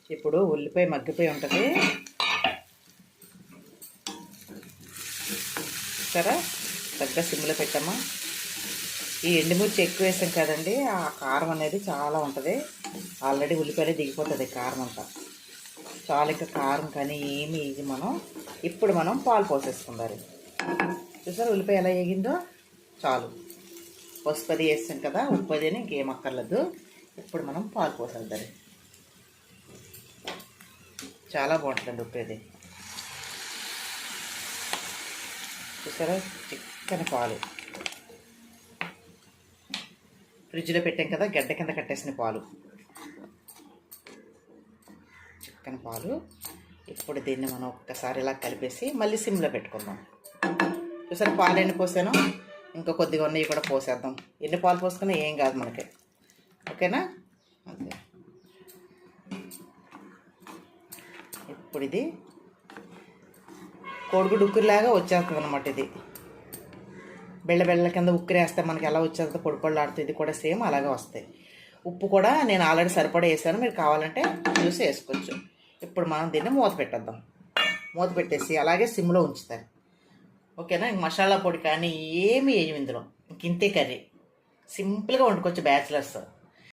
ఇప్పుడు ఉల్లిపాయ మగ్గిపోయి ఉంటుంది సరే, చక్కగా సిమ్లో పెట్టామా. ఈ ఎండుమిర్చి ఎక్కువ వేసాం కదండి, ఆ కారం అనేది చాలా ఉంటుంది. ఆల్రెడీ ఉల్లిపాయలు దిగిపోతుంది కారం అంతా. చాలా ఇంకా కారం కానీ ఏమి ఇది ఇప్పుడు మనం పాలు పోసేసుకుందాం. చూసారు ఉల్లిపాయ ఎలా వేగిందో. చాలు, పసుపు అది వేస్తాం కదా, ఉప్పు అది ఇంకేం అక్కర్లేదు. ఇప్పుడు మనం పాలు పోసేద్దాం. చాలా బాగుంటుందండి ఉప్పు అది. చూసారా చిక్కని పాలు, ఫ్రిడ్జ్లో పెట్టాం కదా, గడ్డ కింద కట్టేసిన పాలు, చిక్కని పాలు. ఇప్పుడు దీన్ని మనం ఒక్కసారి ఇలా కలిపేసి మళ్ళీ సిమ్లో పెట్టుకుందాం. చూసారా పాలు ఎన్ని పోసాను, ఇంకా కొద్దిగా ఉన్నాయి కూడా పోసేద్దాం. ఎన్ని పాలు పోసుకున్నా ఏం కాదు మనకి, ఓకేనా. అంతే. ఇప్పుడు ఇది కోడిగుడ్డు ఉక్కురిలాగా వచ్చేస్తుంది అనమాట. ఇది బెళ్ళ కింద ఉక్కిరేస్తే మనకి ఎలా వచ్చేస్తుంది, పొడి పొడిలాడుతుంది. ఇది కూడా సేమ్ అలాగే వస్తాయి. ఉప్పు కూడా నేను ఆల్రెడీ సరిపడా వేసాను, మీరు కావాలంటే చూసి వేసుకోవచ్చు. ఇప్పుడు మనం దీన్ని మూత పెట్టేద్దాం. మూత పెట్టేసి అలాగే సిమ్లో ఉంచుతారు, ఓకేనా. ఇంక మసాలా పొడి కానీ ఏమి వేయం ఇందులో. ఇంతే కర్రీ సింపుల్గా వండుకోవచ్చు బ్యాచిలర్స్.